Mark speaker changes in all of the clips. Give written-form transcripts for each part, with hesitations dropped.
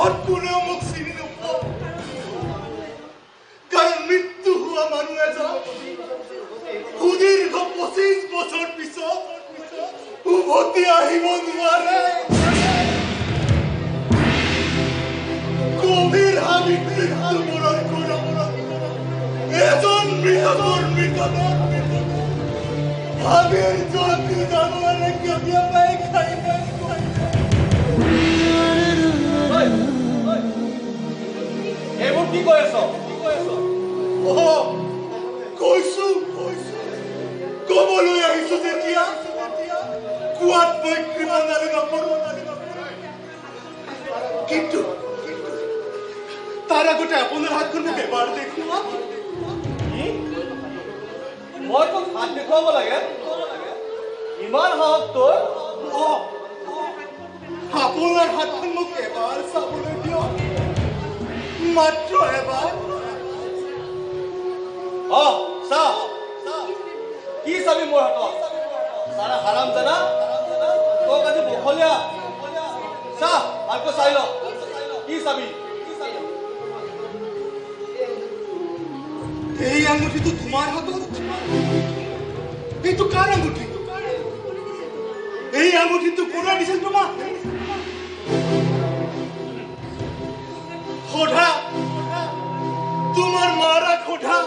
Speaker 1: জগত কোনেও মোক চিনি নোপোৱা কাৰণ মৃত্যু হোৱা মানুহ এজন সুদীৰ্ঘ 25 বছৰ পিছত উভতি আহিব নোৱাৰে গভীৰ হাবিৰ মূৰৰ এজন মৃতকৰ হাবিৰ জন্তু জানোৱাৰে কেতিয়াবাই খাই
Speaker 2: এইবোৰ কি কৈ আছ
Speaker 1: কৈছো কবলৈ আহিছো যেতিয়া কোৱাত মই কৃপণালী নকৰো কিন্তু তাৰ আগতে আপোনাৰ হাতখন মোক এবাৰ দেখুৱা
Speaker 2: মই তোক হাত দেখুৱাব লাগে ইমান সাহস তোৰ
Speaker 1: আপোনাৰ হাতখন মোক এবাৰ চাবলৈ দিয়ক মাত্ৰ এবাৰ
Speaker 2: চা কি চাবি মোৰ হাতত সারা হারাম জানা তোক আজি বখলিয়া চা ভালকৈ চাই ল কি চাবি
Speaker 1: এই আঙুঠিটো তোমাৰ হাতত এইটো কাৰ আঙুঠি এই আঙুঠিটো কোনে দিছিল তোমাক সোধা তোমাৰ মাৰাক সোধা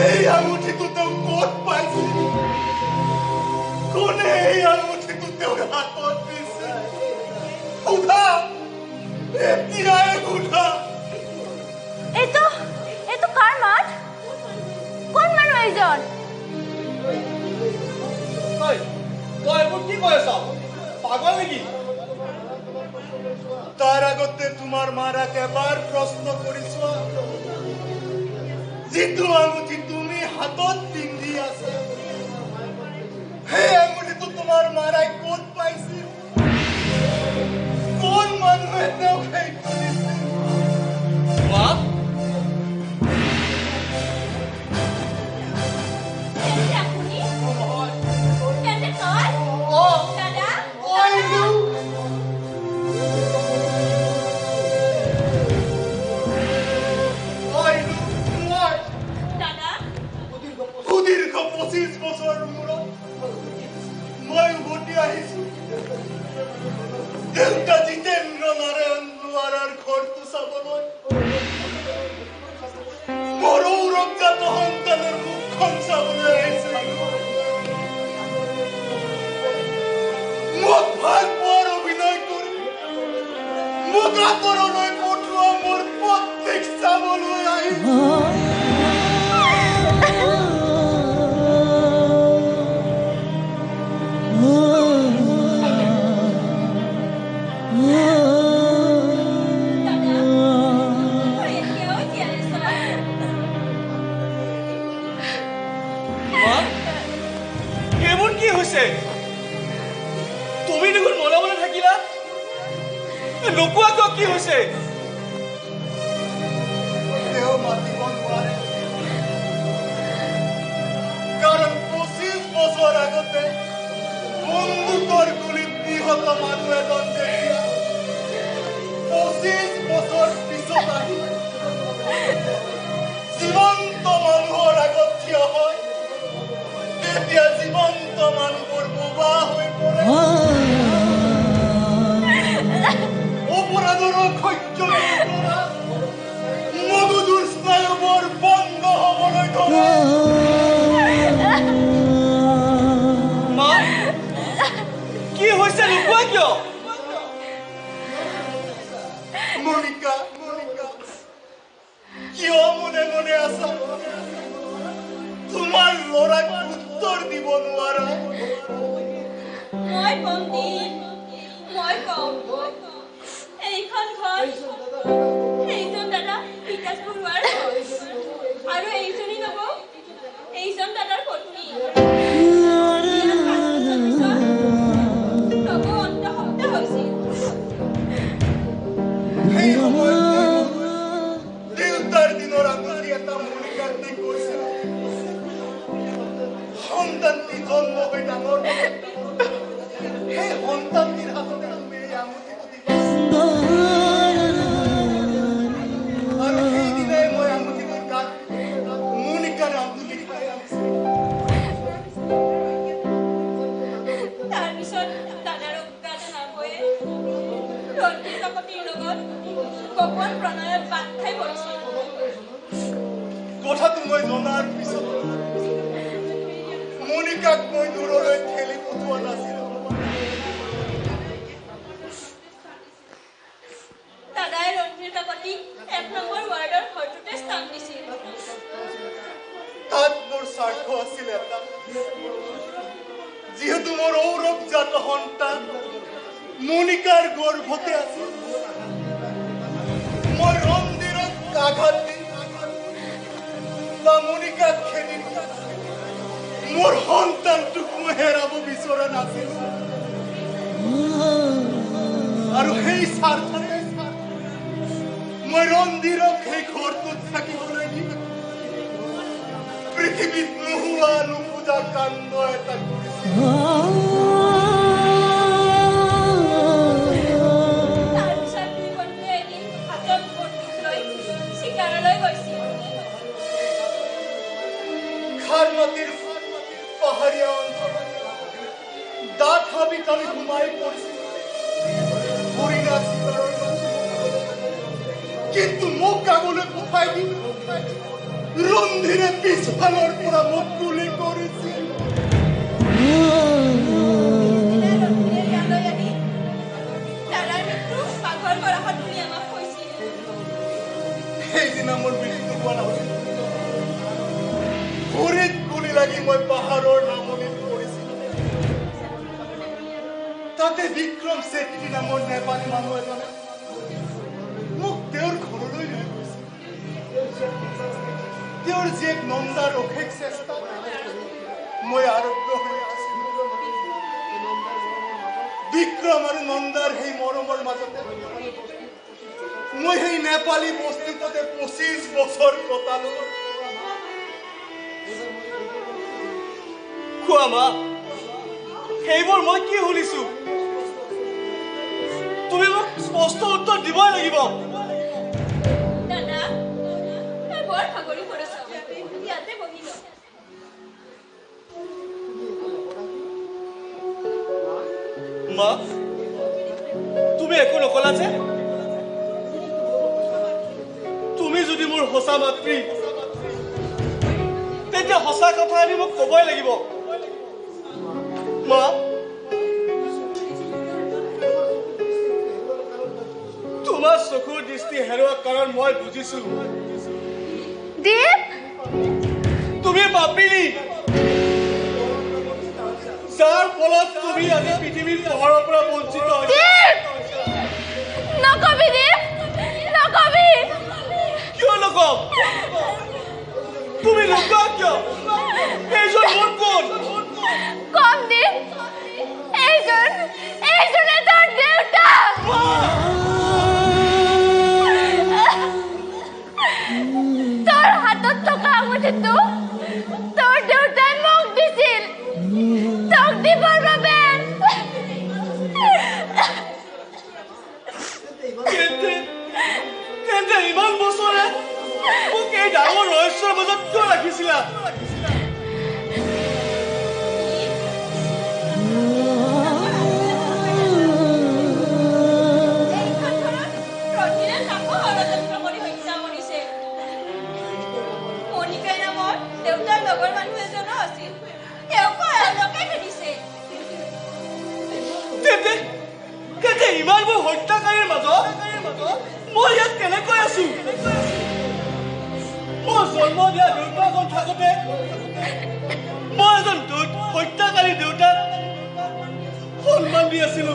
Speaker 1: এই আঙুঠিটো তেওঁ ক'ত পাইছিল কোনে এই আঙুঠিটো তেওঁৰ হাতত দিছিল সোধা এতিয়াই সোধা
Speaker 3: এইটো কাৰ মাত কোন মানুহ এইজন
Speaker 2: তই এইবোৰ কি কৈ আছ পাগল নেকি
Speaker 1: তাৰ আগতে তোমাৰ মাৰাক এবাৰ প্ৰশ্ন কৰিছো যিটো আঙুঠি তুমি হাতত পিন্ধি আছা সেই আঙুঠিটো তোমাৰ মাৰাই ক'ত পাইছিল কোন মানুহে তেওঁক সেইটো দিছিল
Speaker 2: মা
Speaker 1: দেউতা জিতেন্দ্ৰ নাৰায়ণ দুৱাৰাৰ ঘৰটো চাবলৈ মোৰ ঔৰংজাত সন্তানৰ মুখখন চাবলৈ আহিছিল মোক ভাল পোৱাৰ অভিনয় কৰি মোক আঁতৰলৈ পঠোৱা মোৰ পত্নীক চাবলৈ আহিছিল
Speaker 2: তুমি দেখোন মনে মনে থাকিলা নোকোৱা কিয় কি হৈছে
Speaker 1: তেওঁ মাতিব নোৱাৰে কাৰণ 25 বছৰ আগতে বন্দুকৰ গুলীত নিহত মানুহ এজন যেতিয়া 25 বছৰ পিছত আহি জীৱন্ত মানুহৰ আগত থিয় হয় তেতিয়া জীৱন্ত মানুহবোৰ বোবা হৈ পৰে অপৰাধৰ অসহ্য যন্ত্ৰণা মগজুৰ স্নায়ুবোৰ বন্ধ হ'বলৈ ধৰে
Speaker 2: মা কি হৈছে নোকোৱা কিয়
Speaker 1: মনিকা কিয় মনে মনে আছা তোমাৰ ল'ৰাক উত্তৰ দিব নোৱাৰা
Speaker 3: মই কম দিন মই কম এইখন ঘৰ এইজন দাদা বিকাশ বৰুৱাৰ আৰু এইজনী নব এইজন দাদাৰ পত্নী নব অন্তঃসপ্তাহ হৈছিল
Speaker 1: সেই সময়ত দেউতাৰ দিনৰ আঙুলি এটা মনিকাৰ দি কৈছিল সন্তানটি জন্ম হৈ ডাঙৰ সেই সন্তানটিৰ হাততে তুমি এই আঙুঠিটো দিবা
Speaker 4: ৰঞ্জিত কাকতিৰ লগত গোপন প্ৰণয়ত বাট খাই পৰিছিল।
Speaker 1: কথাটো মই জনাৰ পিছত মনিকাক মই দূৰলৈ ঠেলি পঠোৱা নাছিলো।
Speaker 4: দাদাই ৰঞ্জিত কাকতিক 1 নম্বৰ ৱাৰ্ডৰ ঘৰটোতে স্থান দিছিল।
Speaker 1: তাত মোৰ স্বাৰ্থ আছিল এটা, যিহেতু মোৰ ঔৰৱজাত সন্তান মনিকাৰ গৰ্ভতে আছিল। মই ৰন্দিৰক আঘাত দি বা মনিকাক খেদি মোৰ সন্তানটোক মই হেৰাব বিচৰা নাছিলো। আৰু সেই স্বাৰ্থতে মই ৰন্দিৰক সেই ঘৰটোত থাকিবলৈ দি পৃথিৱীত নোহোৱা নুবুজা কাণ্ড এটা কৰিছিল।
Speaker 4: তাৰপিছত দুই বন্ধুৱে এদিন হাতত বন্দুক লৈ চিকাৰলৈ গৈছিল।
Speaker 1: খাৰমাটিৰ পাহাৰীয়া অঞ্চলত দাঁত হাবিত আমি সোমাই পৰিছিল হৰিণা চিকাৰৰ বাবে। কিন্তু মোক আগলৈ পঠাই দি ৰন্ধিৰে পিছফালৰ পৰা মোক গুলি কৰিছিল।
Speaker 4: ৰঞ্জিতে ইয়ালৈ আনি দাদাৰ মৃত্যু বাঘৰ গৰাহত বুলি আমাক কৈছিল।
Speaker 1: সেইদিনা মোৰ মৃত্যু হোৱা নাছিল। ভৰিত গুলি লাগি মই পাহাৰৰ নামনিত পৰিছিলো। তাতে বিক্ৰম চেত্ৰী নামৰ নেপালী মানুহ এজনে মোক তেওঁৰ ঘৰলৈ লৈ গৈছিল। তেওঁৰ জীয়েক নন্দাৰ অশেষ চেষ্টা মই আৰোগ্য হৈ আছিলো। বিক্ৰম আৰু নন্দাৰ সেই মৰমৰ মাজতে মই সেই নেপালী বস্তিটোতে 25 বছৰ কটালো।
Speaker 2: কোৱা মা, সেইবোৰ মই কি শুনিছো? তুমি মোক স্পষ্ট উত্তৰ দিবই লাগিব।
Speaker 4: দাদা, তই বৰ ভাগৰি পৰিছ। ইয়াতে বহি ল।
Speaker 2: মা, তুমি একো নকলা যে? তুমি যদি মোৰ সঁচা মাতৃ, তেতিয়া সঁচা কথা আনি মোক ক'বই লাগিব। মা, তোমাৰ চকুৰ দৃষ্টি হেৰুৱা কাৰণ মই বুজিছো।
Speaker 3: দীপ,
Speaker 2: তুমি পাপিলি, যাৰ ফলত তুমি আজি পৃথিৱীৰ পোহৰৰ পৰা বঞ্চিত হৈছা।
Speaker 3: দীপ, নকবি দীপ, নকবি।
Speaker 2: কিয় নকম? তুমি নোকোৱা কিয়? এইজন মোৰ কোন?
Speaker 3: কম দীপ, এইজনে তোৰ দেউতা। তোৰ হাতত থকা আঙুঠিটো তোৰ দেউতাই মোক দিছিল তোক দিবৰ বাবে।
Speaker 2: তেন্তে ইমান বছৰে মোক এই ডাঙৰ ৰহস্যৰ মাজত কিয় ৰাখিছিলা?
Speaker 4: লগৰ মানুহ এজনো আছিল। তেওঁকো এওঁলোকে খেদিছে।
Speaker 2: তেন্তে ইমানবোৰ হত্যাকাৰীৰ মাজত মই ইয়াত কেনেকৈ আছো? মই জন্ম দিয়া দেউতাকজন থাকোঁতে মই এজন হত্যাকাৰী দেউতাক সন্মান দি আছিলো।